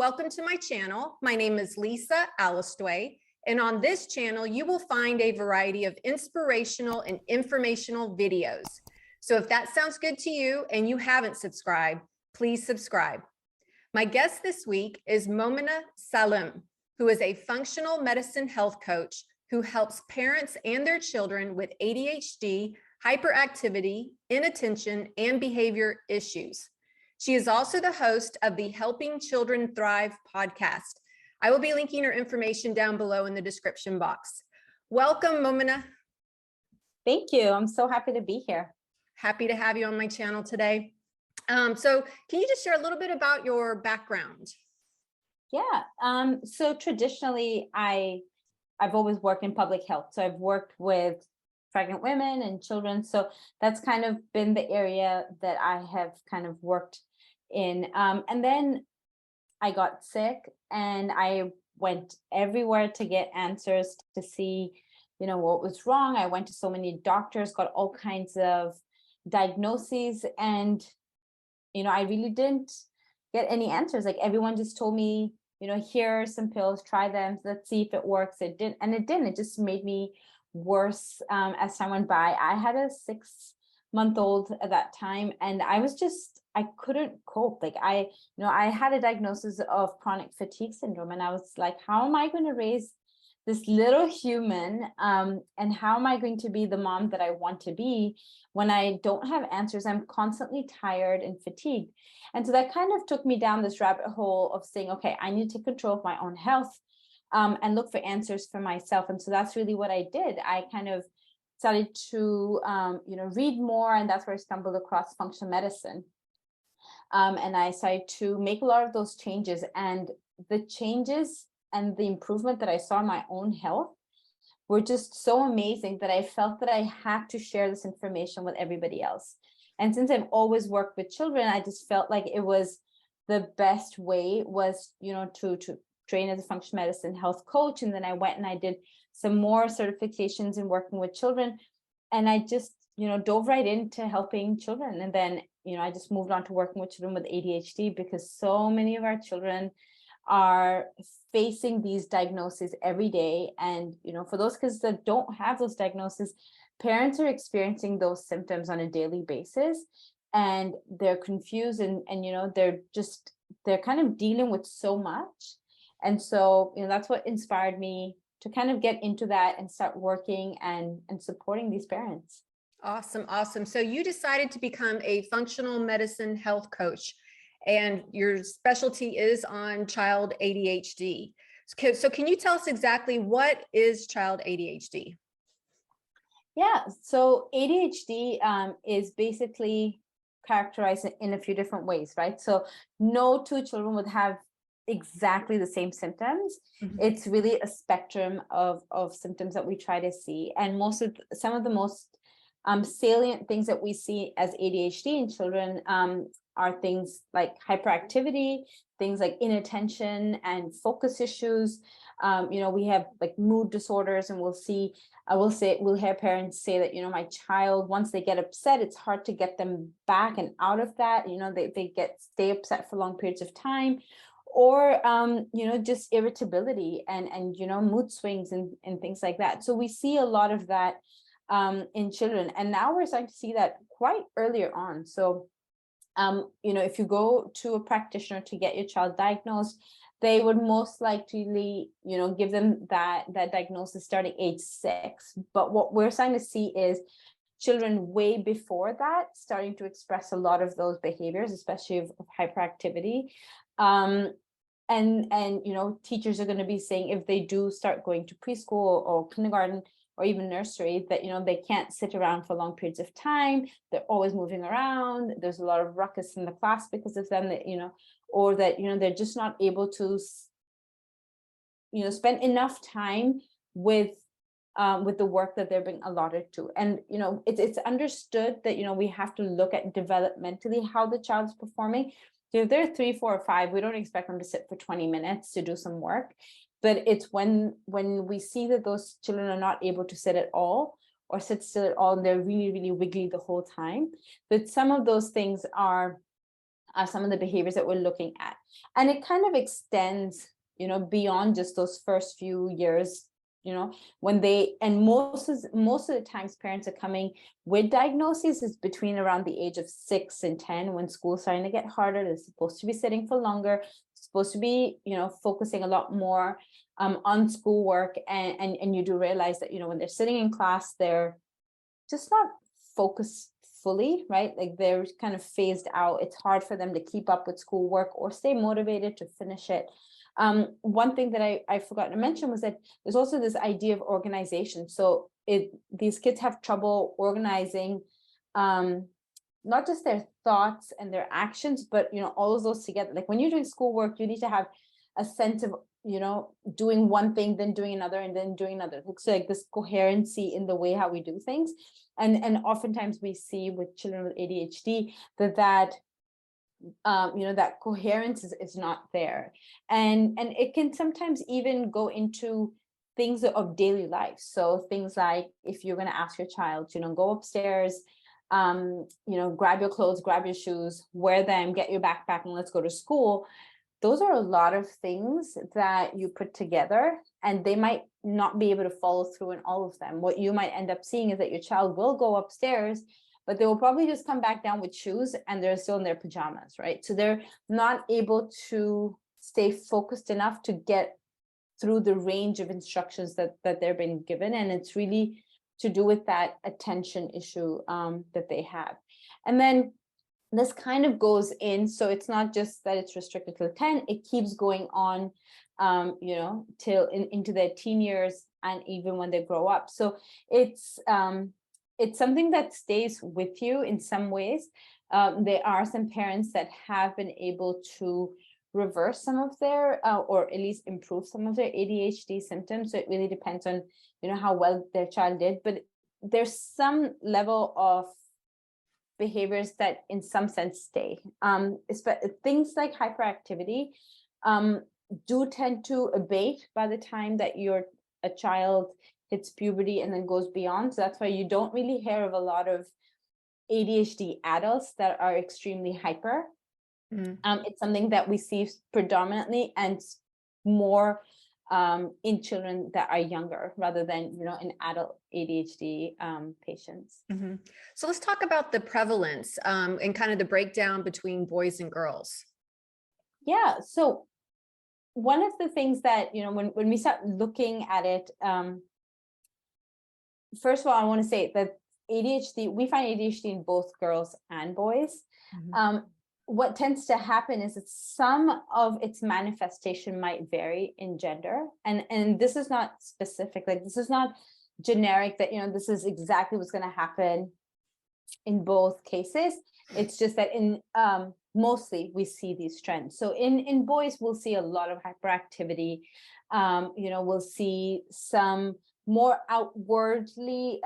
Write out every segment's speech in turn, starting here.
welcome to my channel. My name is Lisa Alastuey, and on this channel, you will find a variety of inspirational and informational videos. So if that sounds good to you and you haven't subscribed, please subscribe. My guest this week is Momina Salim, who is a functional medicine health coach who helps parents and their children with ADHD, hyperactivity, inattention, and behavior issues. She is also the host of the Helping Children Thrive podcast. I will be linking her information down below in the description box. Welcome, Momina. Thank you. I'm so happy to be here. Happy to have you on my channel today. So can you just share a little bit about your background? Yeah. So traditionally, I've always worked in public health. So I've worked with pregnant women and children. So that's kind of been the area that I have kind of worked in. And then I got sick and I went everywhere to get answers to see, what was wrong. I went to so many doctors, got all kinds of diagnoses, and, I really didn't get any answers. Like everyone just told me, here are some pills, try them, let's see if it works. It didn't, and it didn't. It just made me worse as time went by. I had a 6-month-old at that time, and I couldn't cope. Like I had a diagnosis of chronic fatigue syndrome, and I was like, how am I going to raise this little human? And how am I going to be the mom that I want to be when I don't have answers? I'm constantly tired and fatigued. And so that kind of took me down this rabbit hole of saying, okay, I need to take control of my own health and look for answers for myself. And so that's really what I did. I kind of started to, read more, and that's where I stumbled across functional medicine. And I started to make a lot of those changes, and the changes and the improvement that I saw in my own health were just so amazing that I felt that I had to share this information with everybody else. And since I've always worked with children, I just felt like it was the best way was, to train as a functional medicine health coach. And then I went and I did some more certifications in working with children. And I just, dove right into helping children. And then, I just moved on to working with children with ADHD, because so many of our children are facing these diagnoses every day. And, for those kids that don't have those diagnoses, parents are experiencing those symptoms on a daily basis, and they're confused and they're kind of dealing with so much. And so, that's what inspired me to kind of get into that and start working and supporting these parents. Awesome. Awesome. So you decided to become a functional medicine health coach, and your specialty is on child ADHD. So can you tell us exactly what is child ADHD? Yeah, so ADHD is basically characterized in a few different ways, right? So no two children would have exactly the same symptoms. Mm-hmm. It's really a spectrum of symptoms that we try to see. And some of the most salient things that we see as ADHD in children are things like hyperactivity, things like inattention and focus issues. We have like mood disorders, and we'll hear parents say that, my child, once they get upset, it's hard to get them back and out of that. They stay upset for long periods of time, or, just irritability and mood swings and things like that. So we see a lot of that in children, and now we're starting to see that quite earlier on. So if you go to a practitioner to get your child diagnosed, they would most likely, give them that diagnosis starting age 6. But what we're starting to see is children way before that starting to express a lot of those behaviors, especially of hyperactivity. And teachers are going to be saying, if they do start going to preschool or kindergarten or even nursery, that, they can't sit around for long periods of time. They're always moving around. There's a lot of ruckus in the class because of them, that, or that, they're just not able to, spend enough time with the work that they're being allotted to. And, it's understood that, we have to look at developmentally how the child's performing. So if they're 3, 4, or 5, we don't expect them to sit for 20 minutes to do some work. But it's when we see that those children are not able to sit at all or sit still at all, and they're really, really wiggly the whole time. But some of those things are are some of the behaviors that we're looking at. And it kind of extends, beyond just those first few years, when they, and most of the times parents are coming with diagnoses is between around the age of 6 and 10, when school's starting to get harder. They're supposed to be sitting for longer, supposed to be, focusing a lot more on schoolwork. And you do realize that, when they're sitting in class, they're just not focused fully, right? Like they're kind of phased out. It's hard for them to keep up with schoolwork or stay motivated to finish it. One thing that I forgot to mention was that there's also this idea of organization. So these kids have trouble organizing not just their thoughts and their actions, but all of those together. Like when you're doing schoolwork, you need to have a sense of doing one thing, then doing another, and then doing another. So like this coherency in the way how we do things. And oftentimes we see with children with ADHD that coherence is not there. And it can sometimes even go into things of daily life. So things like if you're going to ask your child, go upstairs, grab your clothes, grab your shoes, wear them, get your backpack, and let's go to school. Those are a lot of things that you put together, and they might not be able to follow through in all of them. What you might end up seeing is that your child will go upstairs, but they will probably just come back down with shoes and they're still in their pajamas, right? So they're not able to stay focused enough to get through the range of instructions that they're being given. And it's really to do with that attention issue that they have. And then this kind of goes in, so it's not just that it's restricted to 10, it keeps going on, till into their teen years and even when they grow up. So it's something that stays with you in some ways. There are some parents that have been able to reverse some of their, or at least improve some of their ADHD symptoms. So it really depends on, how well their child did. But there's some level of behaviors that in some sense stay. Things like hyperactivity do tend to abate by the time that a child hits puberty and then goes beyond. So that's why you don't really hear of a lot of ADHD adults that are extremely hyper. It's something that we see predominantly and more in children that are younger rather than, in adult ADHD patients. So let's talk about the prevalence and kind of the breakdown between boys and girls. Yeah. So one of the things that, when we start looking at it, first of all, I want to say that ADHD, we find ADHD in both girls and boys. What tends to happen is that some of its manifestation might vary in gender. And this is not specific, like this is not generic that, this is exactly what's going to happen in both cases. It's just that in mostly we see these trends. So in boys, we'll see a lot of hyperactivity. We'll see some more outwardly,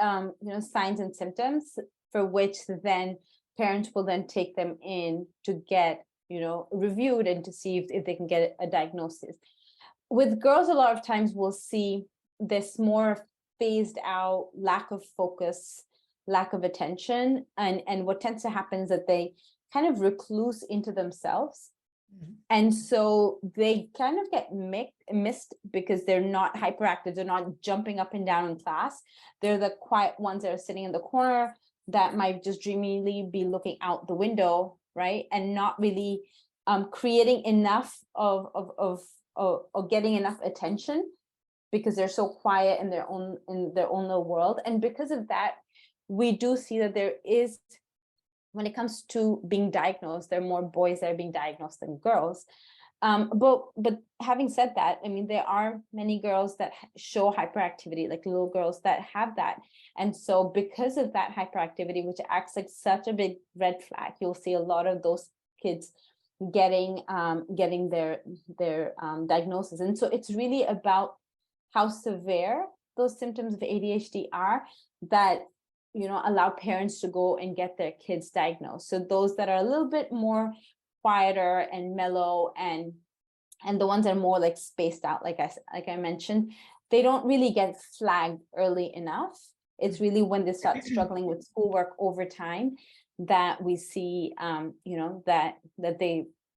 signs and symptoms for which then parents will then take them in to get, reviewed and to see if they can get a diagnosis. With girls, a lot of times we'll see this more phased out lack of focus, lack of attention. And what tends to happen is that they kind of recluse into themselves. And so they kind of get missed because they're not hyperactive. They're not jumping up and down in class. They're the quiet ones that are sitting in the corner that might just dreamily be looking out the window, right? And not really creating enough of getting enough attention because they're so quiet in their own little world. And because of that, we do see that there is, when it comes to being diagnosed, there are more boys that are being diagnosed than girls. But having said that, I mean, there are many girls that show hyperactivity, like little girls that have that. And so because of that hyperactivity, which acts like such a big red flag, you'll see a lot of those kids getting their diagnosis. And so it's really about how severe those symptoms of ADHD are that, allow parents to go and get their kids diagnosed. So those that are a little bit more quieter and mellow and the ones that are more like spaced out, like I mentioned, they don't really get flagged early enough. It's really when they start struggling with schoolwork over time that we see, that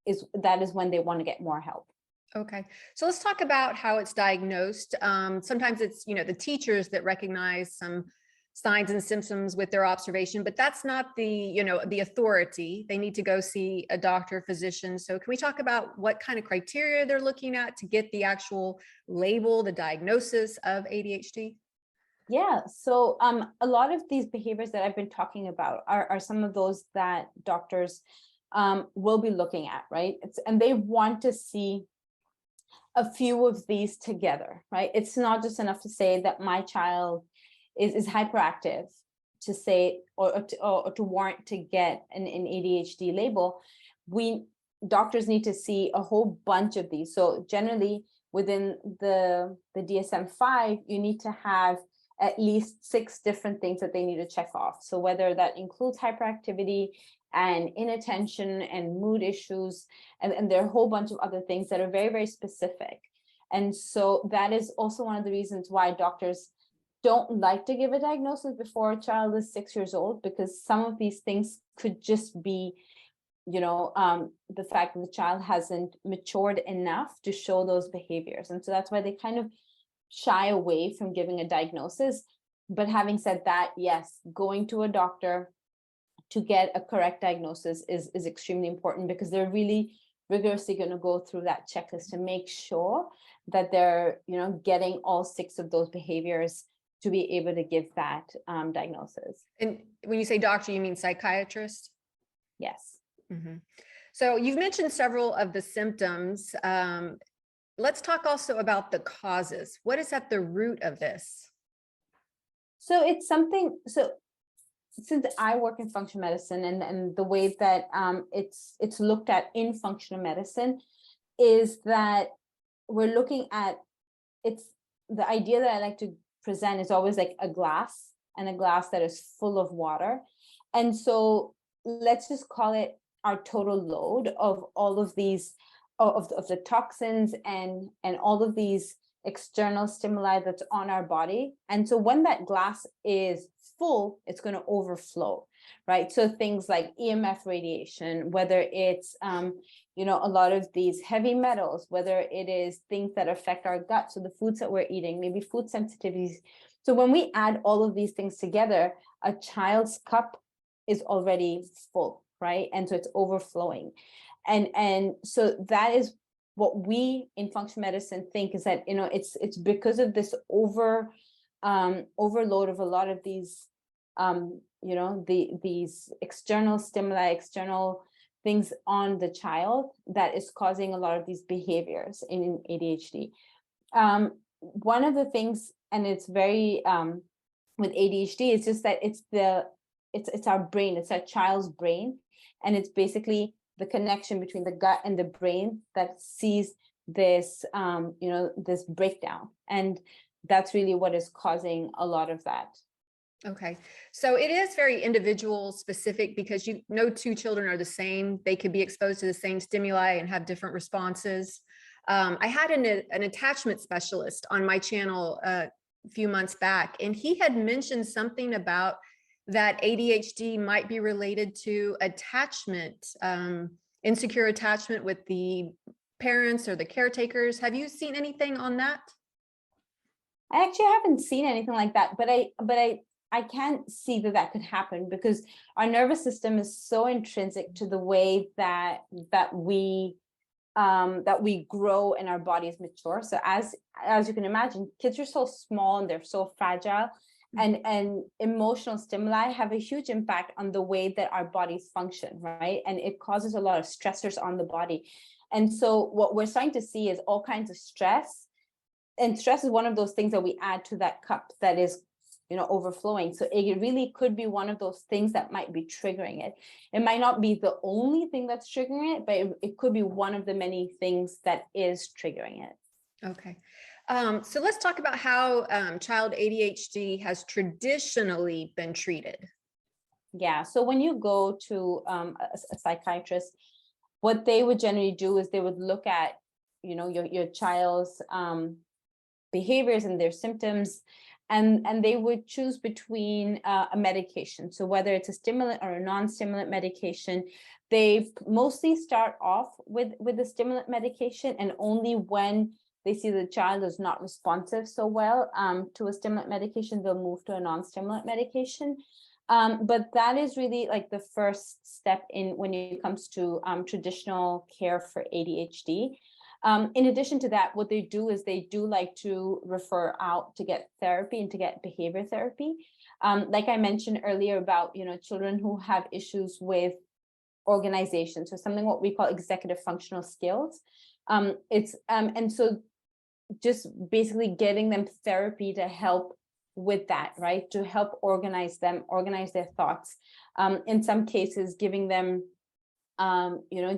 is when they want to get more help. Okay, so let's talk about how it's diagnosed. Sometimes it's, the teachers that recognize some signs and symptoms with their observation, but that's not the authority. They need to go see a doctor, physician. So can we talk about what kind of criteria they're looking at to get the actual label, the diagnosis of ADHD? Yeah, so a lot of these behaviors that I've been talking about are some of those that doctors will be looking at, right? And they want to see a few of these together, right? It's not just enough to say that my child is hyperactive to say, or to warrant to get an ADHD label. Doctors need to see a whole bunch of these. So generally within the DSM-5, you need to have at least 6 different things that they need to check off. So whether that includes hyperactivity and inattention and mood issues, and there are a whole bunch of other things that are very, very specific. And so that is also one of the reasons why doctors don't like to give a diagnosis before a child is 6 years old, because some of these things could just be, the fact that the child hasn't matured enough to show those behaviors. And so that's why they kind of shy away from giving a diagnosis. But having said that, yes, going to a doctor to get a correct diagnosis is extremely important, because they're really rigorously going to go through that checklist to make sure that they're, getting all 6 of those behaviors to be able to give that diagnosis. And when you say doctor, you mean psychiatrist? Yes. Mm-hmm. So you've mentioned several of the symptoms. Let's talk also about the causes. What is at the root of this? So it's something, since I work in functional medicine, and the way that it's looked at in functional medicine is that we're looking at, it's the idea that I like to present is always like a glass, and a glass that is full of water. And so let's just call it our total load of all of these, of the toxins and all of these external stimuli that's on our body. And so when that glass is full, it's going to overflow, right? So things like EMF radiation, whether it's a lot of these heavy metals, whether it is things that affect our gut, so the foods that we're eating, maybe food sensitivities. So when we add all of these things together, a child's cup is already full, right? And so it's overflowing. And so that is what we in functional medicine think, is that, it's because of this overload of a lot of these, these external stimuli, external things on the child, that is causing a lot of these behaviors in ADHD. One of the things, and it's very, with ADHD, it's just that it's our brain, it's our child's brain. And it's basically the connection between the gut and the brain that sees this, this breakdown. And that's really what is causing a lot of that. Okay. So it is very individual specific, because no 2 children are the same. They could be exposed to the same stimuli and have different responses. I had an attachment specialist on my channel a few months back, and he had mentioned something about that ADHD might be related to attachment, insecure attachment with the parents or the caretakers. Have you seen anything on that? I actually haven't seen anything like that, but I can't see that could happen, because our nervous system is so intrinsic to the way that we grow and our bodies mature. So as you can imagine, kids are so small and they're so fragile. And emotional stimuli have a huge impact on the way that our bodies function, right? And it causes a lot of stressors on the body. And so what we're starting to see is all kinds of stress. And stress is one of those things that we add to that cup that is, overflowing. So it really could be one of those things that might be triggering it. It might not be the only thing that's triggering it, but it could be one of the many things that is triggering it. Okay. So let's talk about how child ADHD has traditionally been treated. Yeah. So when you go to a psychiatrist, what they would generally do is they would look at, your child's behaviors and their symptoms, and they would choose between a medication. So whether it's a stimulant or a non-stimulant medication, they mostly start off with the stimulant medication, and only when they see the child is not responsive so well to a stimulant medication, they'll move to a non-stimulant medication. But that is really like the first step in when it comes to traditional care for ADHD. In addition to that, what they do is they do like to refer out to get therapy and to get behavior therapy. Like I mentioned earlier about, children who have issues with organization, so something what we call executive functional skills. And so just basically getting them therapy to help with that, right? To help organize their thoughts. In some cases, giving them,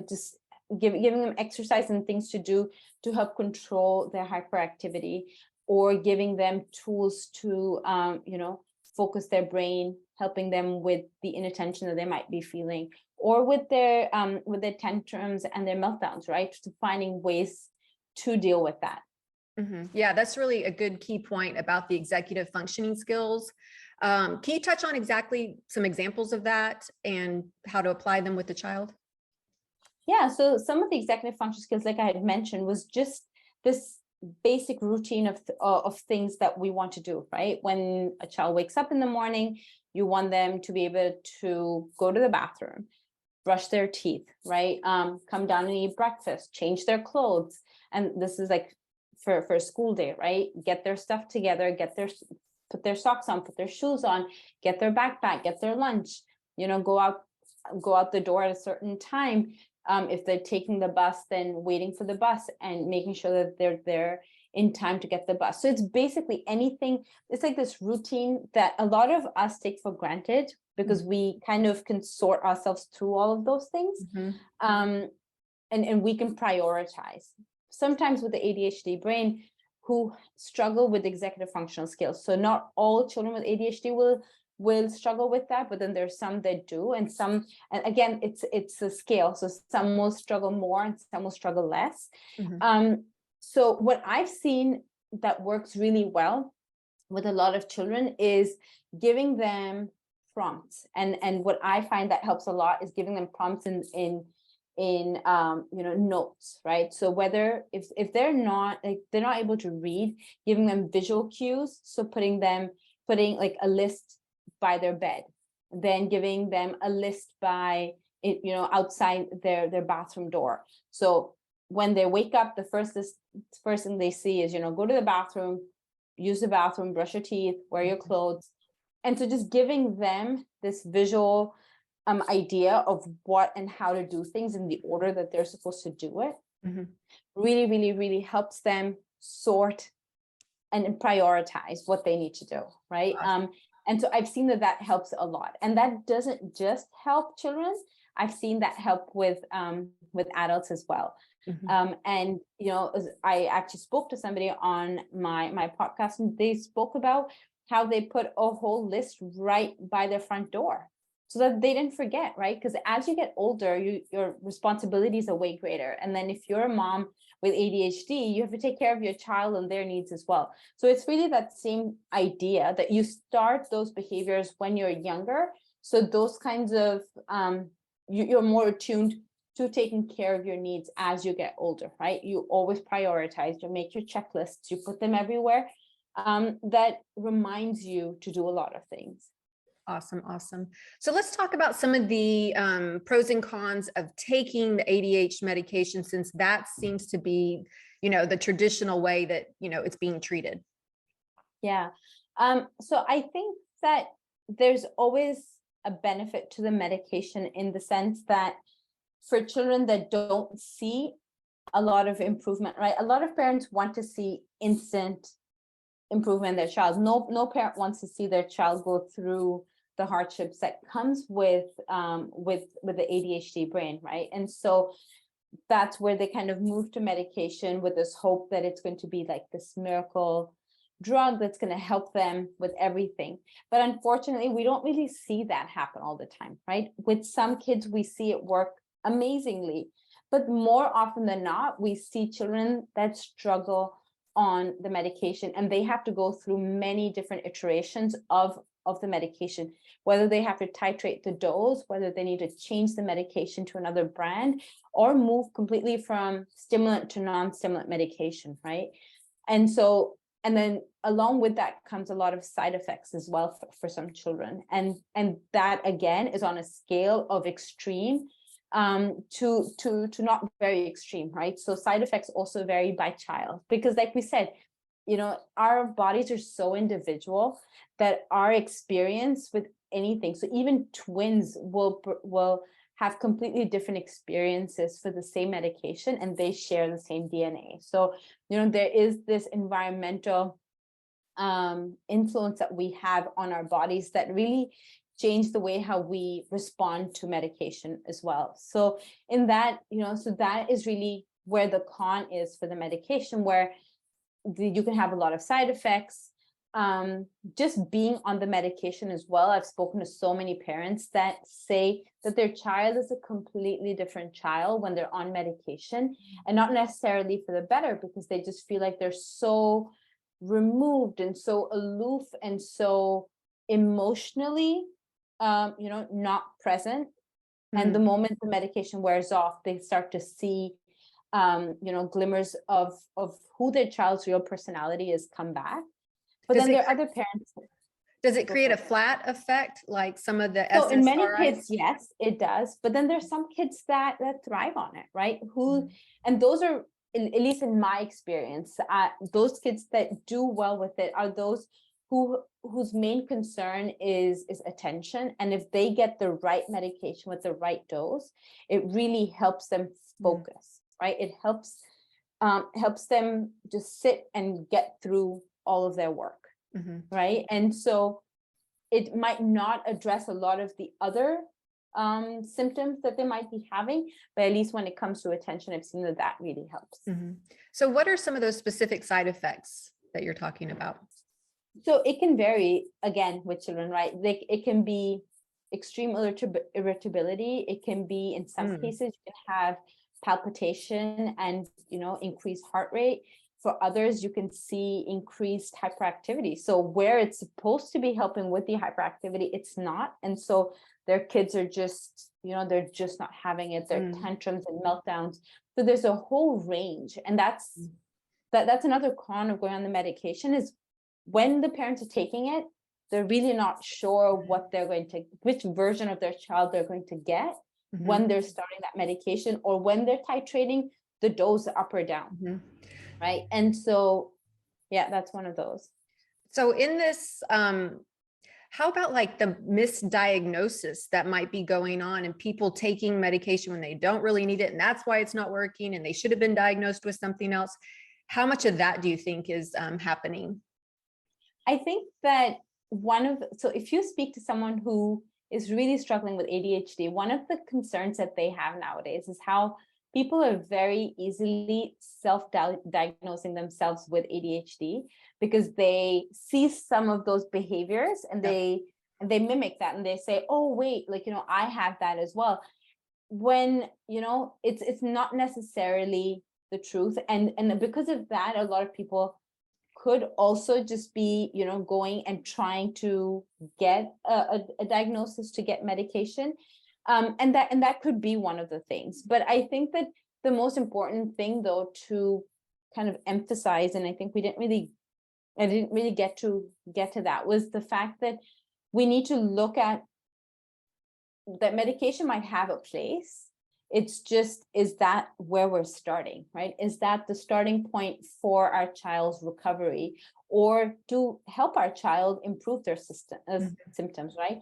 just giving them exercise and things to do to help control their hyperactivity, or giving them tools to, focus their brain, helping them with the inattention that they might be feeling, or with their tantrums and their meltdowns, right? To finding ways to deal with that. Yeah, that's really a good key point about the executive functioning skills. Can you touch on exactly some examples of that and how to apply them with the child? Yeah, so some of the executive function skills, like I had mentioned, was just this basic routine of things that we want to do, right? When a child wakes up in the morning, you want them to be able to go to the bathroom, brush their teeth, right? Come down and eat breakfast, change their clothes. And this is like for a school day, right? Get their stuff together, put their socks on, put their shoes on, get their backpack, get their lunch, go out the door at a certain time. If they're taking the bus, then waiting for the bus and making sure that they're there in time to get the bus. So it's basically anything. It's like this routine that a lot of us take for granted because we kind of can sort ourselves through all of those things. And we can prioritize. Sometimes with the ADHD brain, who struggle with executive functional skills. So not all children with ADHD will struggle with that, but then there's some that do, and again, it's a scale. So some will struggle more and some will struggle less. So what I've seen that works really well with a lot of children is giving them prompts. And what I find that helps a lot is giving them prompts in notes, right? So whether if they're not able to read, giving them visual cues. So putting like a list by their bed, then giving them a list by outside their bathroom door. So when they wake up, the first thing they see is go to the bathroom, use the bathroom, brush your teeth, wear your clothes. And so just giving them this visual idea of what and how to do things in the order that they're supposed to do it really, really, really helps them sort and prioritize what they need to do, right? And so I've seen that helps a lot. And that doesn't just help children. I've seen that help with adults as well. And I actually spoke to somebody on my podcast, and they spoke about how they put a whole list right by their front door so that they didn't forget, right? Because as you get older, your responsibilities are way greater. And then if you're a mom with ADHD, you have to take care of your child and their needs as well. So it's really that same idea that you start those behaviors when you're younger. So those kinds of, you're more attuned to taking care of your needs as you get older, right? You always prioritize, you make your checklists, you put them everywhere. That reminds you to do a lot of things. Awesome. So let's talk about some of the pros and cons of taking the ADHD medication, since that seems to be, the traditional way that, it's being treated. Yeah. So I think that there's always a benefit to the medication in the sense that for children that don't see a lot of improvement, right? A lot of parents want to see instant improvement in their child. No parent wants to see their child go through the hardships that comes with the ADHD brain, right? And so that's where they kind of move to medication with this hope that it's going to be like this miracle drug that's going to help them with everything. But unfortunately, we don't really see that happen all the time, right? With some kids, we see it work amazingly, but more often than not, we see children that struggle on the medication, and they have to go through many different iterations of the medication, whether they have to titrate the dose, whether they need to change the medication to another brand, or move completely from stimulant to non-stimulant medication, right? And so, and then along with that comes a lot of side effects as well for some children, and that again is on a scale of extreme to not very extreme, right? So side effects also vary by child, because like we said, you know, our bodies are so individual that our experience with anything, so even twins will have completely different experiences for the same medication, and they share the same DNA. So, you know, there is this environmental influence that we have on our bodies that really change the way how we respond to medication as well. So in that, you know, so that is really where the con is for the medication, where you can have a lot of side effects. Just being on the medication as well. I've spoken to so many parents that say that their child is a completely different child when they're on medication, and not necessarily for the better, because they just feel like they're so removed and so aloof and so emotionally you know, not present. And the moment the medication wears off, they start to see you know, glimmers of who their child's real personality is come back. But then there are other parents. Does it create a flat effect like some of the So in many SSRIs? kids, yes, it does. But then there's some kids that thrive on it, right? And those are, at least in my experience, those kids that do well with it are those whose main concern is attention. And if they get the right medication with the right dose, it really helps them focus, right? It helps them just sit and get through all of their work, right? And so it might not address a lot of the other symptoms that they might be having, but at least when it comes to attention, I've seen that really helps. So what are some of those specific side effects that you're talking about? So it can vary again with children, right? It can be extreme irritability. It can be, in some cases, you can have palpitation and, you know, increased heart rate. For others, you can see increased hyperactivity. So where it's supposed to be helping with the hyperactivity, it's not. And so their kids are just, you know, they're just not having it. Their tantrums and meltdowns. So there's a whole range. And that's another con of going on the medication, is when the parents are taking it, they're really not sure what they're going to, which version of their child they're going to get when they're starting that medication, or when they're titrating the dose up or down. Right. And so, yeah, that's one of those. So in this, how about like the misdiagnosis that might be going on, and people taking medication when they don't really need it, and that's why it's not working, and they should have been diagnosed with something else? How much of that do you think is happening? I think that so if you speak to someone who is really struggling with ADHD, one of the concerns that they have nowadays is how people are very easily self-diagnosing themselves with ADHD, because they see some of those behaviors and they mimic that, and they say, oh, wait, like, you know, I have that as well. When, you know, it's not necessarily the truth. And because of that, a lot of people could also just be, you know, going and trying to get a diagnosis, to get medication. And that could be one of the things. But I think that the most important thing, though, to kind of emphasize, and I think I didn't really get to that, was the fact that we need to look at that medication might have a place. It's just, is that where we're starting, right? Is that the starting point for our child's recovery, or to help our child improve their symptoms, right?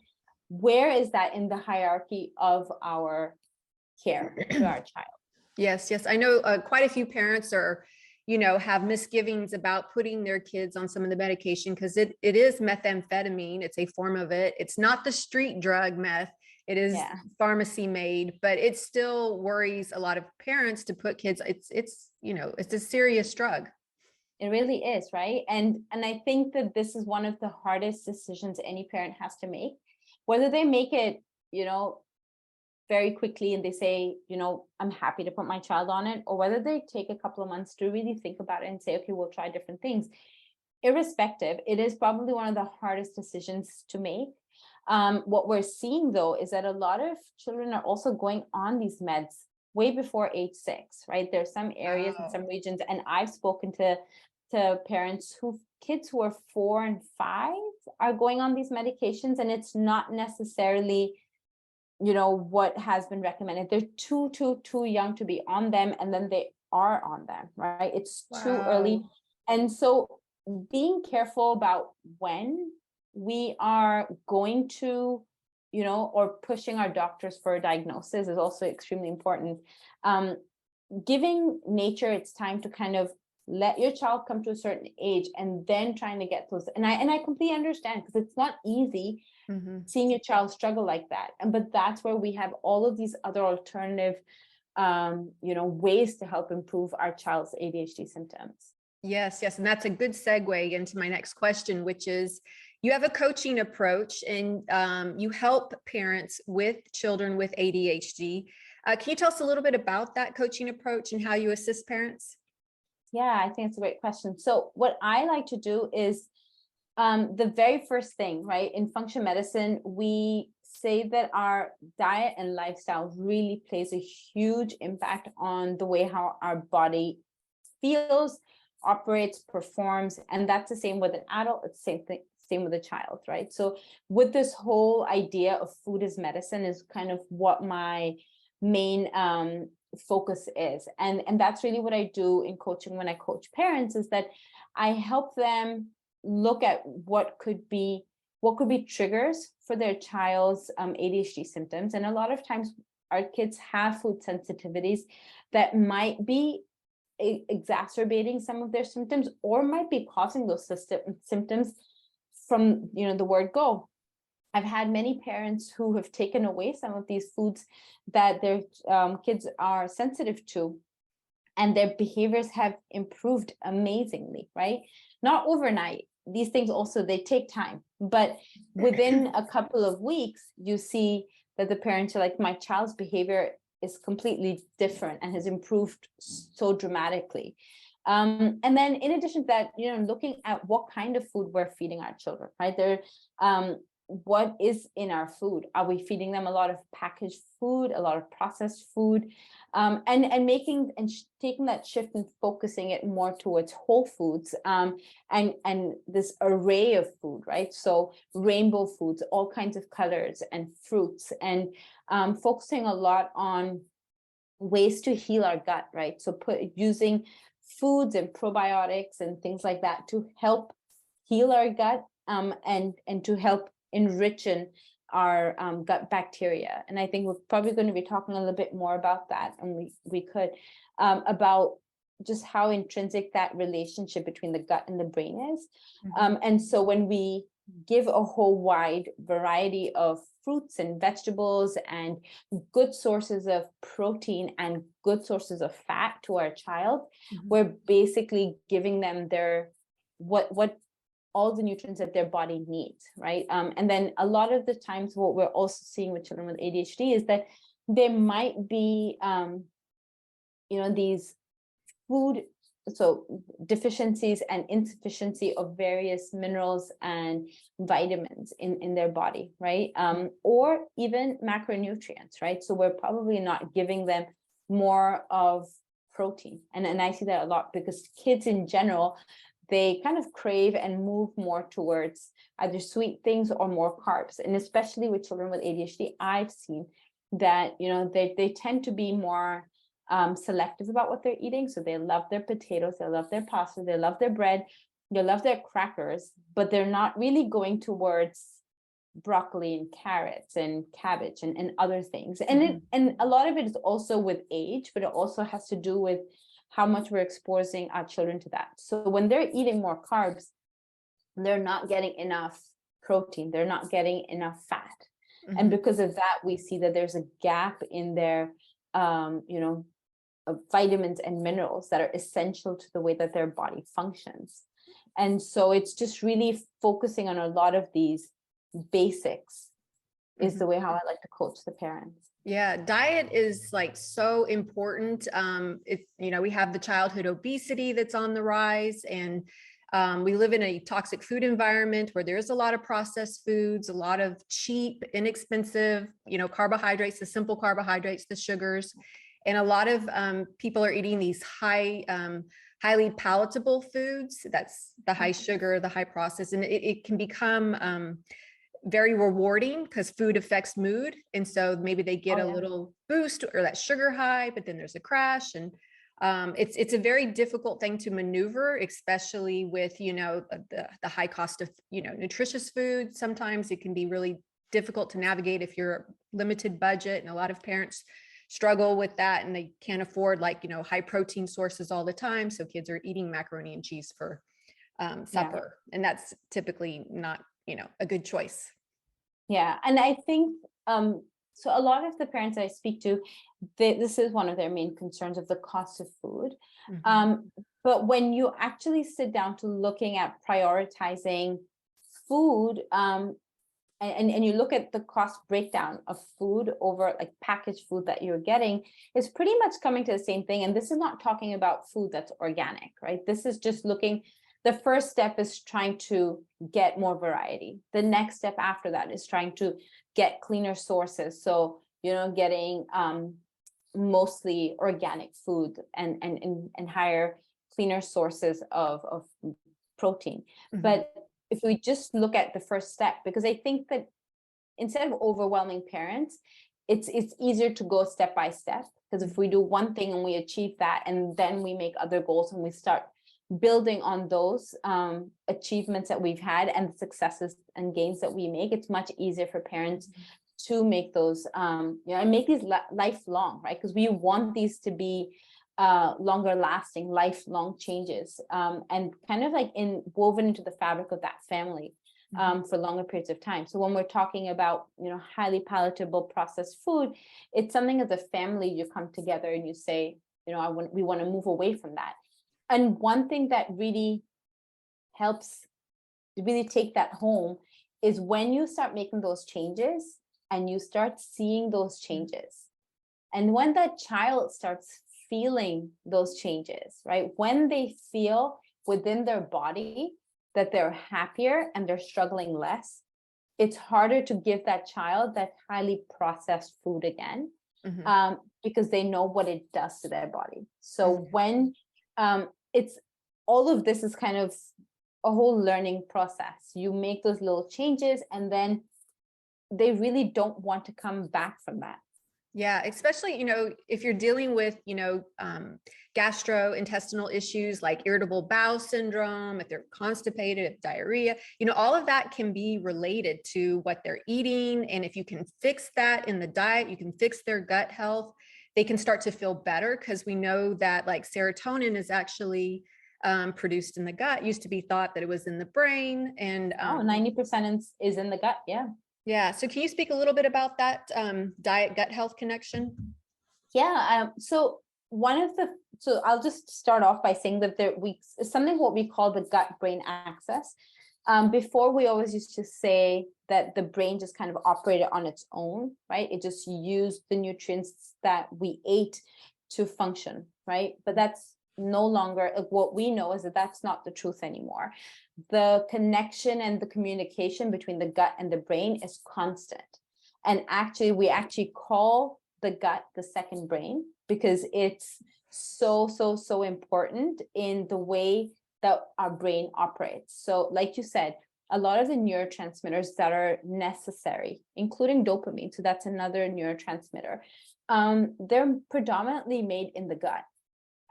Where is that in the hierarchy of our care to our child? Yes. I know quite a few parents are, you know, have misgivings about putting their kids on some of the medication, because it is methamphetamine. It's a form of it. It's not the street drug meth. It is pharmacy made, but it still worries a lot of parents to put kids. It's you know, it's a serious drug. It really is, right? And I think that this is one of the hardest decisions any parent has to make, whether they make it, you know, very quickly and they say, I'm happy to put my child on it, or whether they take a couple of months to really think about it and say, okay, we'll try different things. Irrespective, it is probably one of the hardest decisions to make. What we're seeing though is that a lot of children are also going on these meds way before age 6, right? There's some areas in some regions, and I've spoken to parents who kids who are 4 and 5 are going on these medications, and it's not necessarily what has been recommended. They're too young to be on them, and then they are on them, right? It's too early. And so being careful about when we are going to or pushing our doctors for a diagnosis is also extremely important. Giving nature its time to kind of let your child come to a certain age, and then trying to get those. And I completely understand, because it's not easy seeing your child struggle like that. But that's where we have all of these other alternative, ways to help improve our child's ADHD symptoms. Yes. And that's a good segue into my next question, which is, you have a coaching approach, and you help parents with children with ADHD. Can you tell us a little bit about that coaching approach and how you assist parents? Yeah, I think it's a great question. So what I like to do is the very first thing, right? In functional medicine, we say that our diet and lifestyle really plays a huge impact on the way how our body feels, operates, performs. And that's the same with an adult. It's the same with a child, right? So with this whole idea of food as medicine is kind of what my main focus is. And that's really what I do in coaching when I coach parents, is that I help them look at what could be triggers for their child's ADHD symptoms. And a lot of times our kids have food sensitivities that might be exacerbating some of their symptoms, or might be causing those symptoms from the word go. I've had many parents who have taken away some of these foods that their kids are sensitive to, and their behaviors have improved amazingly, right? Not overnight. These things also, they take time, but within a couple of weeks, you see that the parents are like, my child's behavior is completely different and has improved so dramatically. And then in addition to that, looking at what kind of food we're feeding our children, right? What is in our food? Are we feeding them a lot of packaged food, a lot of processed food, and taking that shift and focusing it more towards whole foods, and this array of food, right? So rainbow foods, all kinds of colors and fruits, and focusing a lot on ways to heal our gut, right? So using foods and probiotics and things like that to help heal our gut, and to help enrichen our gut bacteria. And I think we're probably going to be talking a little bit more about that, and we could about just how intrinsic that relationship between the gut and the brain is. And so when we give a whole wide variety of fruits and vegetables and good sources of protein and good sources of fat to our child, we're basically giving them what all the nutrients that their body needs, right? And then a lot of the times what we're also seeing with children with ADHD is that there might be these food deficiencies and insufficiency of various minerals and vitamins in their body, right? Or even macronutrients, right? So we're probably not giving them more of protein. And I see that a lot because kids in general, they kind of crave and move more towards either sweet things or more carbs. And especially with children with ADHD, I've seen that, they tend to be more selective about what they're eating. So they love their potatoes, they love their pasta, they love their bread, they love their crackers, but they're not really going towards broccoli and carrots and cabbage and other things. And and a lot of it is also with age, but it also has to do with how much we're exposing our children to that. So when they're eating more carbs, they're not getting enough protein, they're not getting enough fat. And because of that, we see that there's a gap in their vitamins and minerals that are essential to the way that their body functions. And so it's just really focusing on a lot of these basics is the way how I like to coach the parents. Yeah, diet is like so important. We have the childhood obesity that's on the rise, and we live in a toxic food environment where there's a lot of processed foods, a lot of cheap, inexpensive, carbohydrates, the simple carbohydrates, the sugars, and a lot of people are eating these highly palatable foods. That's the high sugar, the high processed, and it can become very rewarding because food affects mood. And so maybe they get Oh, a yeah. little boost or that sugar high, but then there's a crash. And it's a very difficult thing to maneuver, especially with, the high cost of, nutritious food. Sometimes it can be really difficult to navigate if you're a limited budget. And a lot of parents struggle with that and they can't afford high protein sources all the time. So kids are eating macaroni and cheese for supper. And that's typically not a good choice. Yeah. And I think, so a lot of the parents I speak to, this is one of their main concerns of the cost of food. But when you actually sit down to looking at prioritizing food, and you look at the cost breakdown of food over like packaged food that you're getting, is pretty much coming to the same thing. And this is not talking about food that's organic, right? This is just looking, the first step is trying to get more variety. The next step after that is trying to get cleaner sources. So, getting mostly organic food and higher, cleaner sources of protein. But if we just look at the first step, because I think that instead of overwhelming parents, it's easier to go step by step. Because if we do one thing and we achieve that, and then we make other goals and we start building on those achievements that we've had and the successes and gains that we make, it's much easier for parents to make those, and make these lifelong, right? Because we want these to be longer lasting, lifelong changes, and kind of like woven into the fabric of that family for longer periods of time. So when we're talking about, highly palatable processed food, it's something as a family you come together and you say, we want to move away from that. And one thing that really helps to really take that home is when you start making those changes and you start seeing those changes. And when that child starts feeling those changes, right? When they feel within their body that they're happier and they're struggling less, it's harder to give that child that highly processed food again, because they know what it does to their body. So when it's all of this is kind of a whole learning process. You make those little changes and then they really don't want to come back from that. Yeah, especially, if you're dealing with, gastrointestinal issues like irritable bowel syndrome, if they're constipated, if diarrhea, all of that can be related to what they're eating. And if you can fix that in the diet, you can fix their gut health, they can start to feel better, because we know that like serotonin is actually produced in the gut. It used to be thought that it was in the brain. And 90% is in the gut. Yeah. Yeah. So can you speak a little bit about that diet gut health connection? Yeah. So I'll just start off by saying that something what we call the gut brain axis. Before, we always used to say that the brain just kind of operated on its own, right? It just used the nutrients that we ate to function, right? But that's no longer, what we know is that that's not the truth anymore. The connection and the communication between the gut and the brain is constant. And actually, we actually call the gut the second brain, because it's so important in the way that our brain operates. So like you said, a lot of the neurotransmitters that are necessary, including dopamine, so that's another neurotransmitter, they're predominantly made in the gut.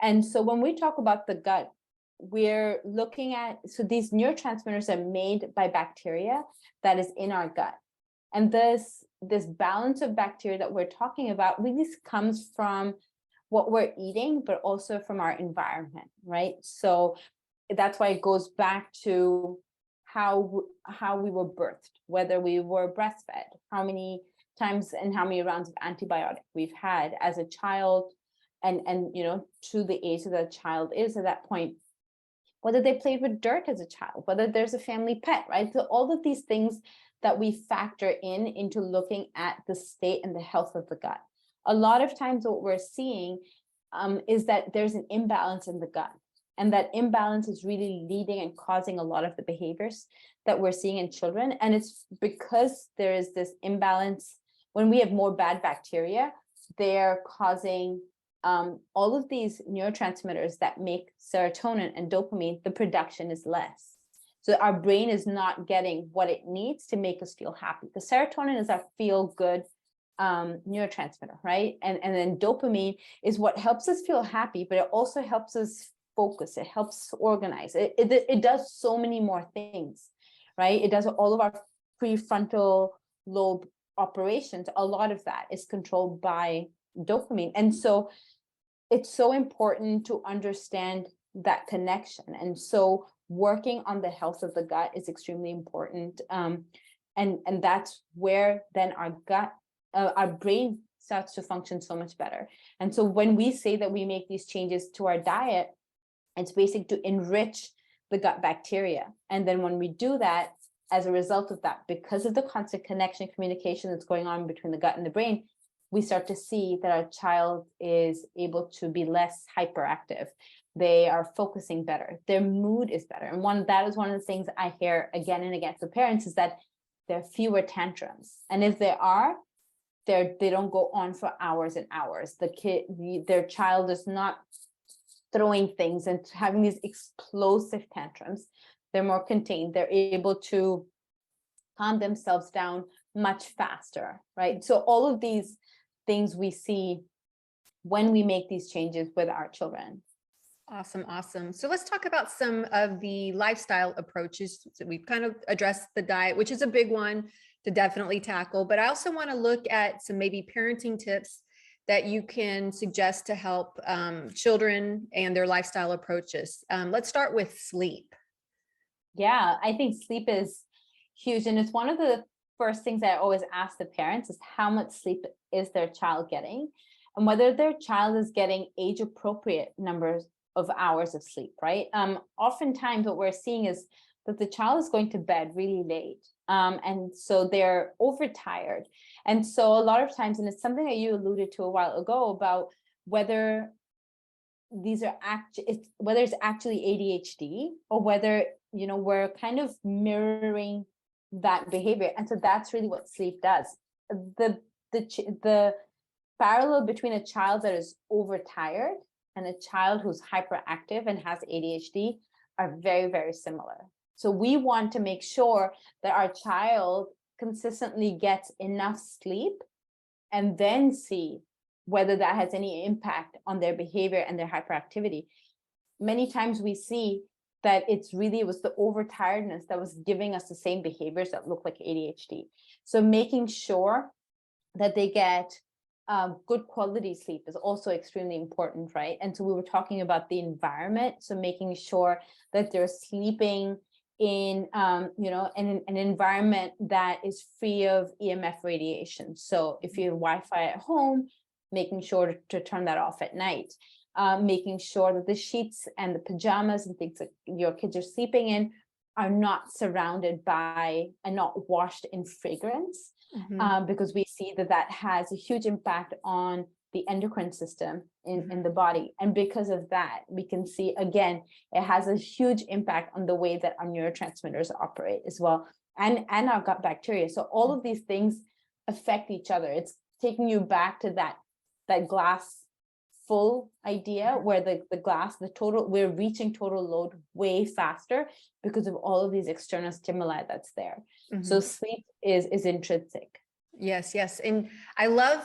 And so when we talk about the gut, we're looking at, so these neurotransmitters are made by bacteria that is in our gut. And this balance of bacteria that we're talking about really comes from what we're eating, but also from our environment, right? So that's why it goes back to how we were birthed, whether we were breastfed, how many times and how many rounds of antibiotic we've had as a child, and to the age that the child is at that point, whether they played with dirt as a child, whether there's a family pet, right? So all of these things that we factor into looking at the state and the health of the gut. a lot of times what we're seeing is that there's an imbalance in the gut. And that imbalance is really leading and causing a lot of the behaviors that we're seeing in children. And it's because there is this imbalance. When we have more bad bacteria, they're causing all of these neurotransmitters that make serotonin and dopamine, the production is less. So our brain is not getting what it needs to make us feel happy. The serotonin is our feel-good neurotransmitter, right? And then dopamine is what helps us feel happy, but it also helps us focus. It helps organize. It does so many more things, right? It does all of our prefrontal lobe operations. A lot of that is controlled by dopamine. And so it's so important to understand that connection. And so working on the health of the gut is extremely important. And that's where then our brain starts to function so much better. And so when we say that we make these changes to our diet, it's basic to enrich the gut bacteria. And then when we do that, as a result of that, because of the constant connection and communication that's going on between the gut and the brain, we start to see that our child is able to be less hyperactive. They are focusing better. Their mood is better. And that is one of the things I hear again and again from parents, is that there are fewer tantrums. And if there are, they don't go on for hours and hours. Their child is not throwing things and having these explosive tantrums. They're more contained. They're able to calm themselves down much faster, right? So all of these things we see when we make these changes with our children. Awesome. Awesome. So let's talk about some of the lifestyle approaches. So we've kind of addressed the diet, which is a big one to definitely tackle, but I also want to look at some maybe parenting tips that you can suggest to help children and their lifestyle approaches. Let's start with sleep. Yeah, I think sleep is huge. And it's one of the first things I always ask the parents is how much sleep is their child getting, and whether their child is getting age appropriate numbers of hours of sleep, right? Oftentimes what we're seeing is that the child is going to bed really late. And so they're overtired. And so a lot of times, and it's something that you alluded to a while ago about whether these are whether it's actually ADHD or whether, we're kind of mirroring that behavior. And so that's really what sleep does. The parallel between a child that is overtired and a child who's hyperactive and has ADHD are very, very similar. So we want to make sure that our child consistently gets enough sleep and then see whether that has any impact on their behavior and their hyperactivity. Many times we see that it was the overtiredness that was giving us the same behaviors that look like ADHD. So making sure that they get good quality sleep is also extremely important, right? And so we were talking about the environment. So making sure that they're sleeping in an environment that is free of EMF radiation. So if you have Wi-Fi at home, making sure to turn that off at night, making sure that the sheets and the pajamas and things that your kids are sleeping in are not surrounded by and not washed in fragrance, because we see that has a huge impact on the endocrine system in the body. And because of that, we can see, again, it has a huge impact on the way that our neurotransmitters operate as well, and our gut bacteria. So all of these things affect each other. It's taking you back to that glass full idea where we're reaching total load way faster because of all of these external stimuli that's there. So sleep is intrinsic. Yes, yes. And I love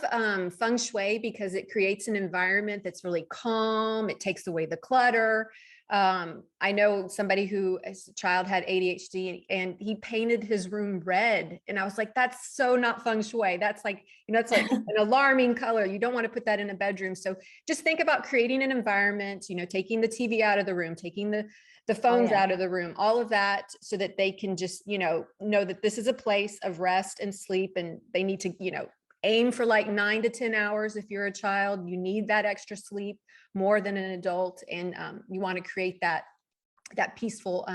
feng shui because it creates an environment that's really calm. It takes away the clutter. I know somebody who as a child had ADHD and he painted his room red. And I was like, that's so not feng shui. That's like, it's like an alarming color. You don't want to put that in a bedroom. So just think about creating an environment, taking the TV out of the room, taking the phones out of the room, all of that, so that they can just, know that this is a place of rest and sleep, and they need to, aim for like 9 to 10 hours. If you're a child, you need that extra sleep more than an adult. And you want to create that peaceful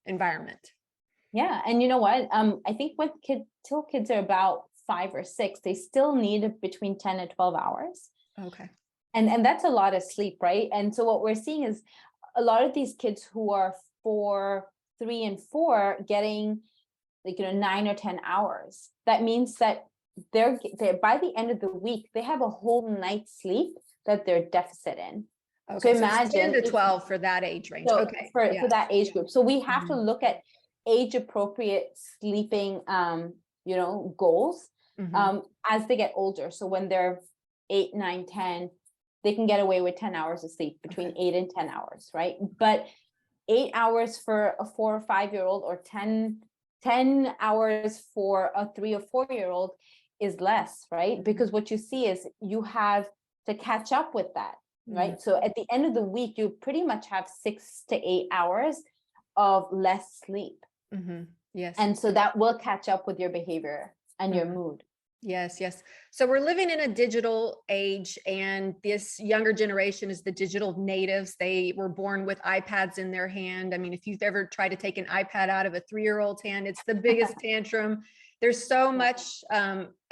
environment. Yeah. And you know what? I think till kids are about 5 or 6, they still need between 10 and 12 hours. Okay. And that's a lot of sleep, right? And so what we're seeing is a lot of these kids who are 4, 3, and 4 getting like, 9 or 10 hours. That means that they're by the end of the week, they have a whole night's sleep that they're deficit in. Okay. So So it's 10 imagine to 12 for that age range. so Okay. for that age group. So we have to Mhm. look at age appropriate sleeping goals Mhm. as they get older. So when they're 8, 9, 10, they can get away with 10 hours of sleep, between Okay. 8 and 10 hours, right? But 8 hours for a 4 or 5-year-old, or 10 hours for a 3 or 4-year-old is less, right? Mhm. Because what you see is you have to catch up with that, right? So at the end of the week, you pretty much have 6 to 8 hours of less sleep. Mhm. Yes. And so that will catch up with your behavior and your Mhm. mood. Yes, yes. So we're living in a digital age, and this younger generation is the digital natives. They were born with iPads in their hand. I mean, if you've ever tried to take an iPad out of a 3-year-old's hand, it's the biggest tantrum. There's so Yeah. much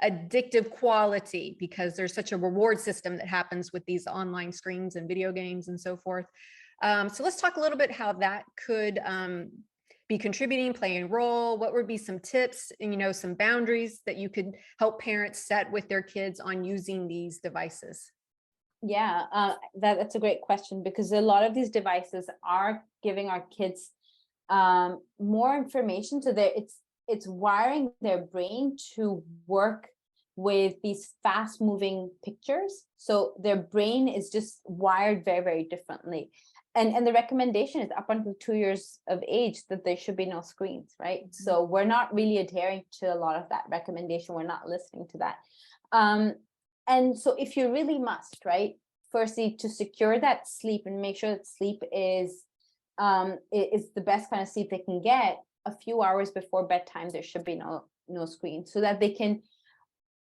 addictive quality because there's such a reward system that happens with these online screens and video games and so forth. So let's talk a little bit how that could be contributing, playing a role. What would be some tips and, some boundaries that you could help parents set with their kids on using these devices? Yeah, that's a great question, because a lot of these devices are giving our kids more information. So that it's wiring their brain to work with these fast moving pictures. So their brain is just wired very, very differently. And the recommendation is up until 2 years of age that there should be no screens, right? So we're not really adhering to a lot of that recommendation. We're not listening to that. And so if you really must, right, firstly, to secure that sleep and make sure that sleep is the best kind of sleep they can get, a few hours before bedtime, there should be no screen, so that they can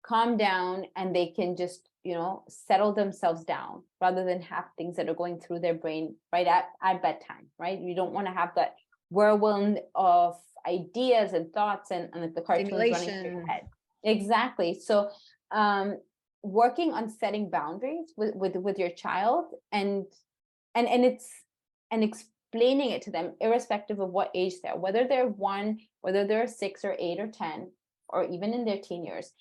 calm down and they can just settle themselves down, rather than have things that are going through their brain right at bedtime, right? You don't want to have that whirlwind of ideas and thoughts and like the cartoons running through your Stimulation. head. Exactly. So working on setting boundaries with your child, and explaining it to them, irrespective of what age they're, whether they're 1, whether they're 6 or 8 or 10, or even in their teen years.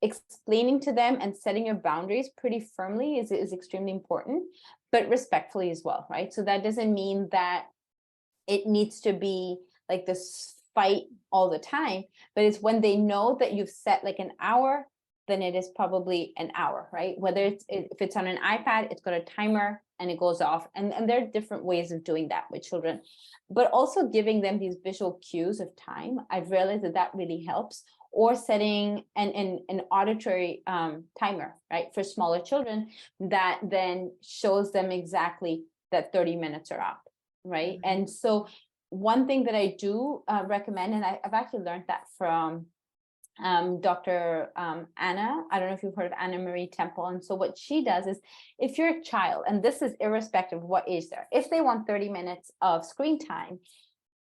Explaining to them and setting your boundaries pretty firmly is extremely important, but respectfully as well, right? So that doesn't mean that it needs to be like this fight all the time, but it's when they know that you've set like an hour, then it is probably an hour, right? Whether if it's on an iPad, it's got a timer and it goes off. And there are different ways of doing that with children, but also giving them these visual cues of time. I've realized that really helps. Or setting an auditory timer, right, for smaller children, that then shows them exactly that 30 minutes are up, right? And so one thing that I do recommend, and I've actually learned that from Dr. Anna. I don't know if you've heard of Anna Marie Temple. And so what she does is, if you're a child, and this is irrespective of what age they're, if they want 30 minutes of screen time,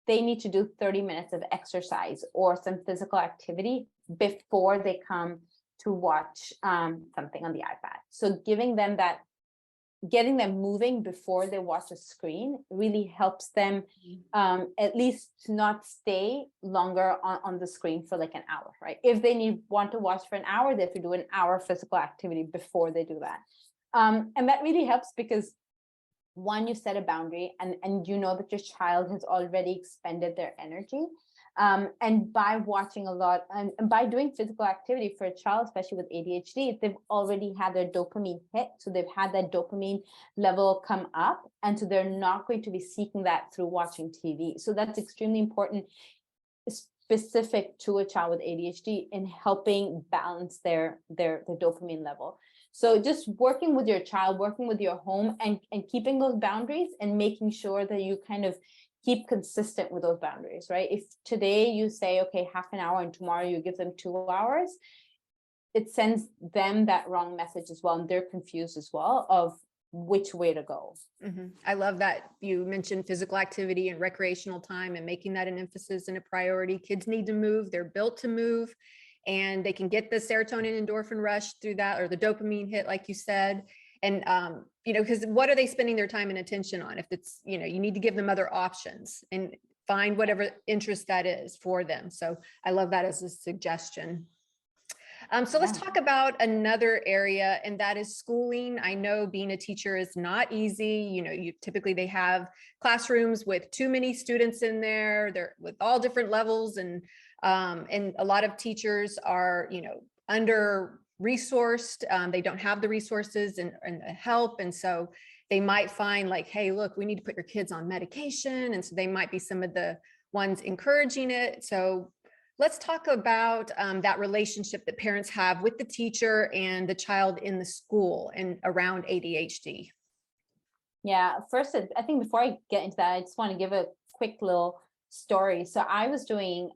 they need to do 30 minutes of exercise or some physical activity before they come to watch something on the iPad. So giving them that, getting them moving before they watch a screen really helps them at least to not stay longer on the screen for like an hour, right? If they want to watch for an hour, they have to do an hour physical activity before they do that. And that really helps because, one, you set a boundary and you know that your child has already expended their energy. And by watching a lot and by doing physical activity for a child, especially with ADHD, they've already had their dopamine hit. So they've had that dopamine level come up. And so they're not going to be seeking that through watching TV. So that's extremely important, specific to a child with ADHD, in helping balance their dopamine level. So just working with your child, working with your home, and keeping those boundaries and making sure that you kind of keep consistent with those boundaries, right? If today you say, okay, half an hour, and tomorrow you give them 2 hours, it sends them that wrong message as well. And they're confused as well of which way to go. I love that you mentioned physical activity and recreational time and making that an emphasis and a priority. Kids need to move. They're built to move. and they can get the serotonin endorphin rush through that, or the dopamine hit, like you said. And, because what are they spending their time and attention on? If it's, you need to give them other options and find whatever interest that is for them. So I love that as a suggestion. So let's talk about another area, and that is schooling. I know being a teacher is not easy. Typically they have classrooms with too many students in there. They're with all different levels, and a lot of teachers are, under resourced. They don't have the resources and the help, and so they might find like, hey, look, we need to put your kids on medication, and so they might be some of the ones encouraging it. So let's talk about that relationship that parents have with the teacher and the child in the school and around ADHD. Yeah, first, I think before I get into that, I just want to give a quick little story. So I was doing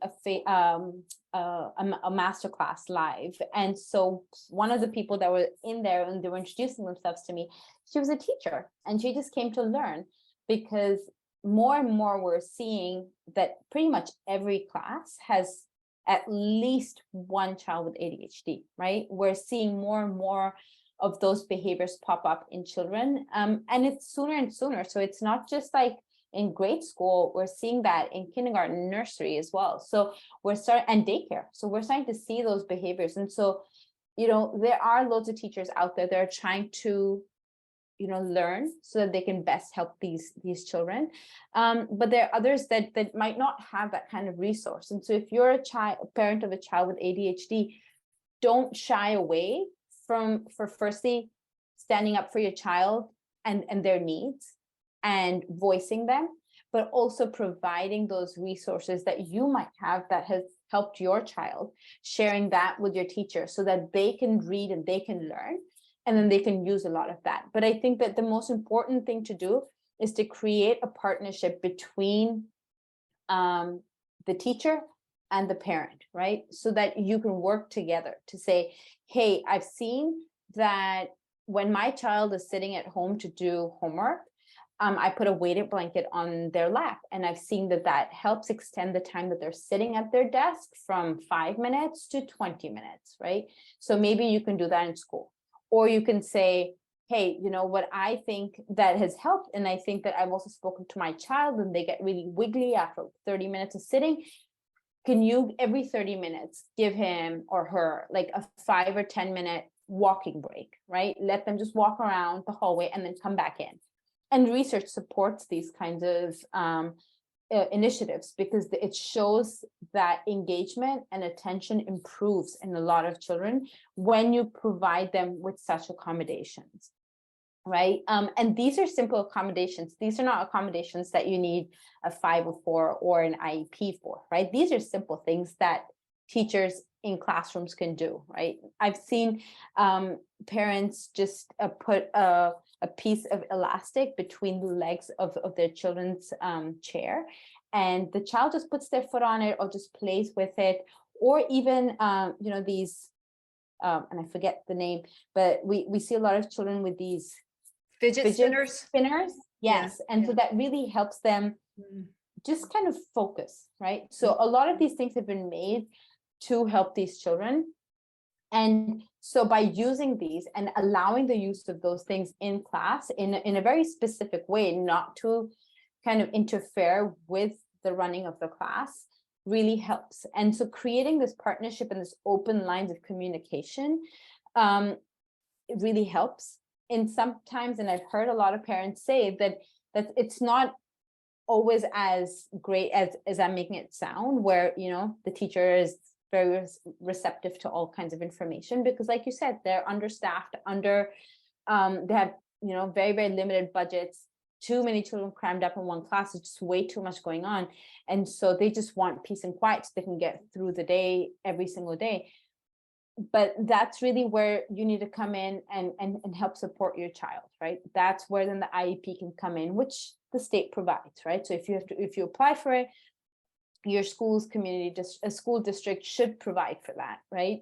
a master class live, and so one of the people that were in there and they were introducing themselves to me, she was a teacher, and she just came to learn, because more and more we're seeing that pretty much every class has at least one child with ADHD, right? We're seeing more and more of those behaviors pop up in children. And it's sooner and sooner. So it's not just like in grade school, we're seeing that in kindergarten, nursery as well. So and daycare. So we're starting to see those behaviors. And so, there are loads of teachers out there that are trying to learn so that they can best help these children, but there are others that might not have that kind of resource. And so if you're a parent of a child with ADHD, don't shy away for firstly standing up for your child and their needs and voicing them, but also providing those resources that you might have that has helped your child, sharing that with your teacher so that they can read and they can learn, and then they can use a lot of that. But I think that the most important thing to do is to create a partnership between the teacher and the parent, right? So that you can work together to say, hey, I've seen that when my child is sitting at home to do homework, I put a weighted blanket on their lap, and I've seen that helps extend the time that they're sitting at their desk from 5 minutes to 20 minutes, right? So maybe you can do that in school. Or you can say, hey, what I think that has helped, and I think that I've also spoken to my child and they get really wiggly after 30 minutes of sitting. Can you, every 30 minutes, give him or her like a 5 or 10 minute walking break, right? Let them just walk around the hallway and then come back in. And research supports these kinds of initiatives, because it shows that engagement and attention improves in a lot of children when you provide them with such accommodations, right? And these are simple accommodations. These are not accommodations that you need a 504 or an IEP for, right? These are simple things that teachers in classrooms can do, right? I've seen parents just put a piece of elastic between the legs of their children's chair, and the child just puts their foot on it or just plays with it. Or even these and I forget the name, but we see a lot of children with these Fidget spinners. Yes. And so that really helps them just kind of focus, right? So a lot of these things have been made to help these children. And so by using these and allowing the use of those things in class in a very specific way, not to kind of interfere with the running of the class, really helps. And so creating this partnership and this open lines of communication, it really helps. And sometimes, and I've heard a lot of parents say that it's not always as great as I'm making it sound, where the teacher is very receptive to all kinds of information, because like you said, they're understaffed, they have very, very limited budgets, too many children crammed up in one class. It's just way too much going on, and so they just want peace and quiet so they can get through the day every single day. But that's really where you need to come in and help support your child, right? That's where then the IEP can come in, which the state provides, right? So if you apply for it, your school's school district should provide for that, right?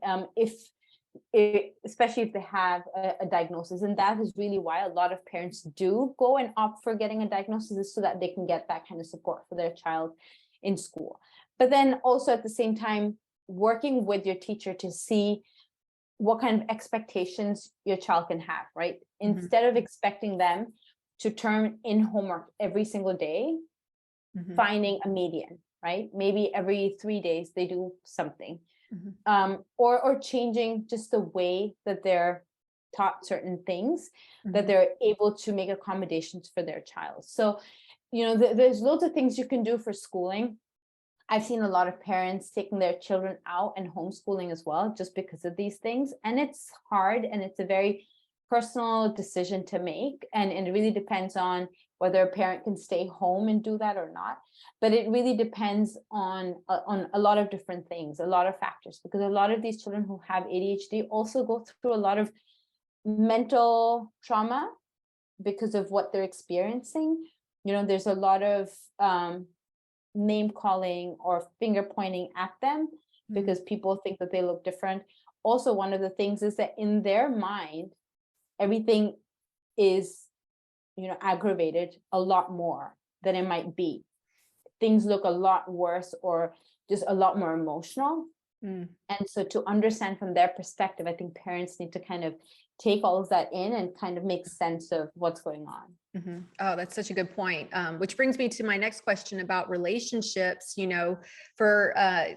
Especially if they have a diagnosis. And that is really why a lot of parents do go and opt for getting a diagnosis, is so that they can get that kind of support for their child in school. But then also at the same time, working with your teacher to see what kind of expectations your child can have, right? Instead of expecting them to turn in homework every single day, finding a median, right? Maybe every 3 days they do something, or changing just the way that they're taught certain things, that they're able to make accommodations for their child. So, you know, there's loads of things you can do for schooling. I've seen a lot of parents taking their children out and homeschooling as well, just because of these things. And it's hard, and it's a very personal decision to make. And it really depends on whether a parent can stay home and do that or not. But it really depends on a lot of different things, a lot of factors, because a lot of these children who have ADHD also go through a lot of mental trauma because of what they're experiencing. You know, there's a lot of name calling or finger pointing at them because people think that they look different. Also, one of the things is that in their mind, everything is, you know, aggravated a lot more than it might be. Things look a lot worse or just a lot more emotional. And so to understand from their perspective, I think parents need to kind of take all of that in and kind of make sense of what's going on. Oh, that's such a good point. Which brings me to my next question about relationships. You know, for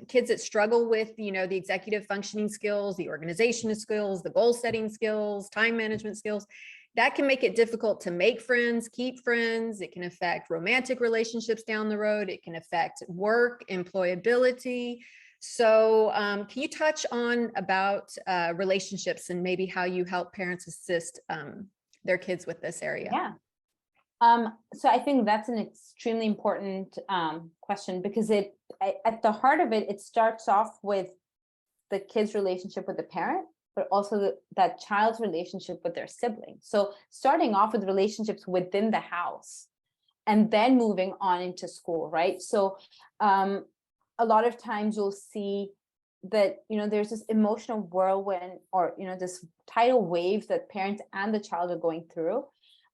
kids that struggle with, you know, the executive functioning skills, the organization skills, the goal setting skills, time management skills, that can make it difficult to make friends, keep friends. It can affect romantic relationships down the road. It can affect work, employability. So can you touch on about relationships and maybe how you help parents assist their kids with this area? Yeah. So I think that's an extremely important question, because at the heart of it, it starts off with the kid's relationship with the parent, but also that child's relationship with their siblings. So starting off with relationships within the house and then moving on into school, right? So a lot of times you'll see that, you know, there's this emotional whirlwind, or, you know, this tidal wave that parents and the child are going through.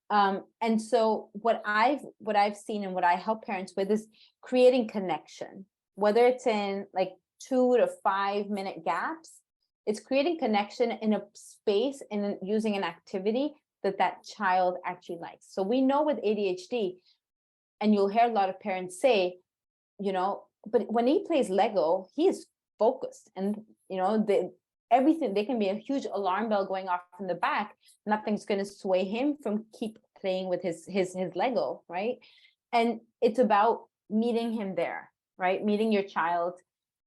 And so what I've seen and what I help parents with is creating connection, whether it's in like 2 to 5 minute gaps. It's creating connection in a space and using an activity that child actually likes. So we know with ADHD, and you'll hear a lot of parents say, you know, but when he plays Lego, he is focused, and, you know, everything, there can be a huge alarm bell going off in the back. Nothing's going to sway him from keep playing with his Lego, right? And it's about meeting him there, right? Meeting your child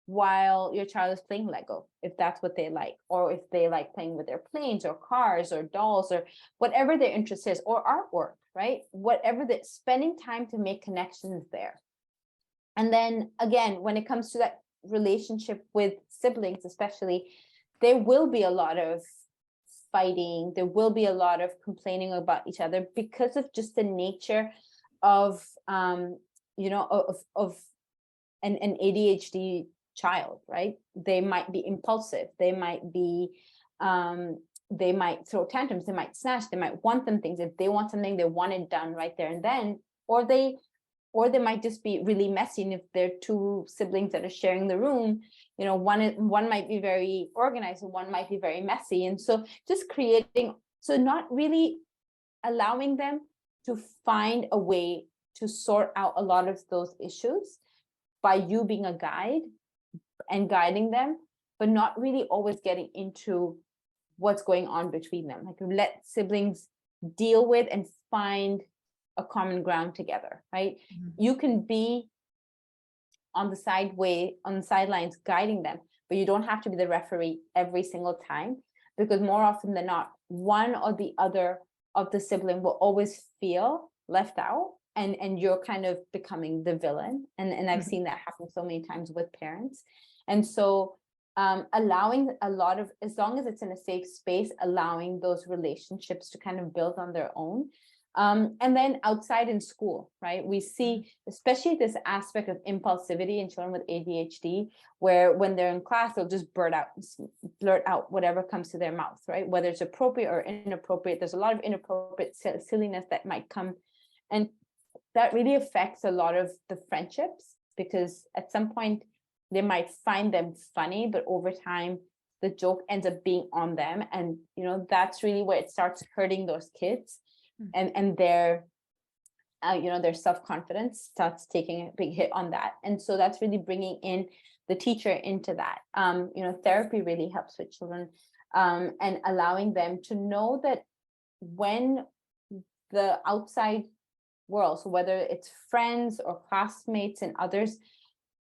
while your child is playing Lego, if that's what they like, or if they like playing with their planes or cars or dolls or whatever their interest is, or artwork, right? Whatever, that spending time to make connections there. And then again, when it comes to that relationship with siblings, especially, there will be a lot of fighting. There will be a lot of complaining about each other because of just the nature of, you know, of an ADHD child, right? They might be impulsive. They might throw tantrums. They might snatch. They might want them things. If they want something, they want it done right there and then, or they might just be really messy. And if they're two siblings that are sharing the room, you know, one might be very organized and one might be very messy. And so just creating, so not really allowing them to find a way to sort out a lot of those issues by you being a guide and guiding them, but not really always getting into what's going on between them. Like, let siblings deal with and find a common ground together, right? You can be on the sidelines guiding them, but you don't have to be the referee every single time, because more often than not, one or the other of the sibling will always feel left out, and you're kind of becoming the villain. And I've seen that happen so many times with parents. And so allowing a lot of, as long as it's in a safe space, allowing those relationships to kind of build on their own. And then outside in school, right? We see, especially this aspect of impulsivity in children with ADHD, where when they're in class, they'll just blurt out whatever comes to their mouth, right? Whether it's appropriate or inappropriate. There's a lot of inappropriate silliness that might come. And that really affects a lot of the friendships, because at some point they might find them funny, but over time, the joke ends up being on them. And, you know, that's really where it starts hurting those kids, and their, you know, their self-confidence starts taking a big hit on that. And so that's really bringing in the teacher into that. You know, therapy really helps with children, and allowing them to know that when the outside world, so whether it's friends or classmates and others,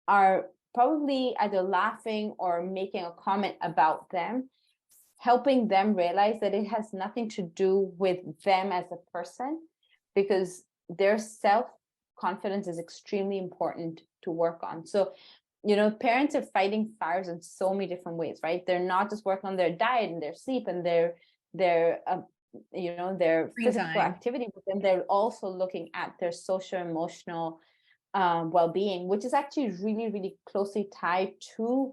are probably either laughing or making a comment about them, helping them realize that it has nothing to do with them as a person, because their self-confidence is extremely important to work on. So, you know, parents are fighting fires in so many different ways, right? They're not just working on their diet and their sleep and their you know, their physical activity, but then they're also looking at their social emotional well-being, which is actually really, really closely tied to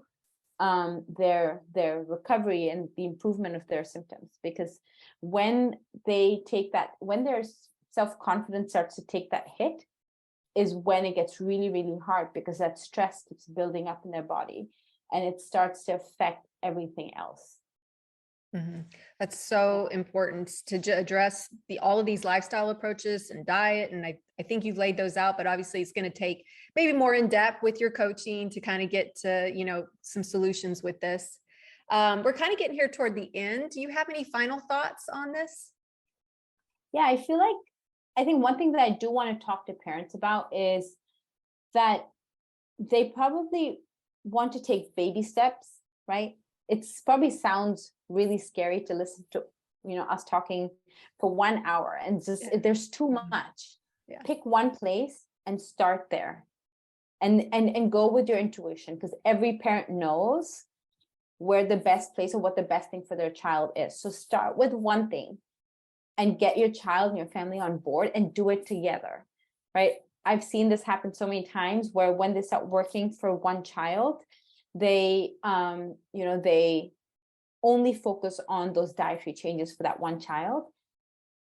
their recovery and the improvement of their symptoms. Because when they take that, when their self-confidence starts to take that hit, is when it gets really, really hard, because that stress keeps building up in their body and it starts to affect everything else. That's so important to address all of these lifestyle approaches and diet. And I think you've laid those out, but obviously it's going to take maybe more in depth with your coaching to kind of get to, you know, some solutions with this. We're kind of getting here toward the end. Do you have any final thoughts on this? Yeah, I think one thing that I do want to talk to parents about is that they probably want to take baby steps, right? It's probably sounds really scary to listen to, you know, us talking for 1 hour, and just there's too much. Pick one place and start there, and go with your intuition, because every parent knows where the best place or what the best thing for their child is. So start with one thing and get your child and your family on board and do it together, right? I've seen this happen so many times where when they start working for one child, they, you know, they only focus on those dietary changes for that one child,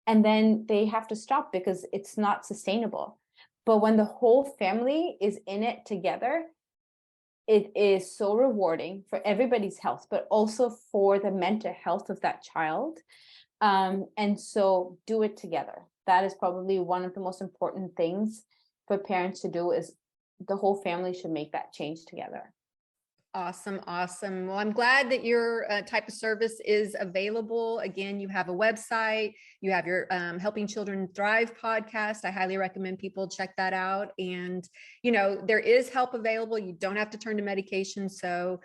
and then they have to stop because it's not sustainable. But when the whole family is in it together, it is so rewarding for everybody's health, but also for the mental health of that child. And so do it together. That is probably one of the most important things for parents to do, is the whole family should make that change together. Awesome. Awesome. Well, I'm glad that your type of service is available. Again, you have a website, you have your Helping Children Thrive podcast. I highly recommend people check that out. And, you know, there is help available. You don't have to turn to medication. So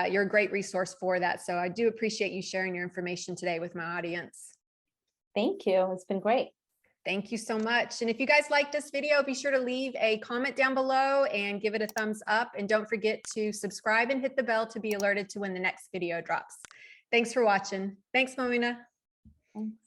you're a great resource for that. So I do appreciate you sharing your information today with my audience. Thank you. It's been great. Thank you so much. And if you guys like this video, be sure to leave a comment down below and give it a thumbs up. And don't forget to subscribe and hit the bell to be alerted to when the next video drops. Thanks for watching. Thanks, Momina. Thanks.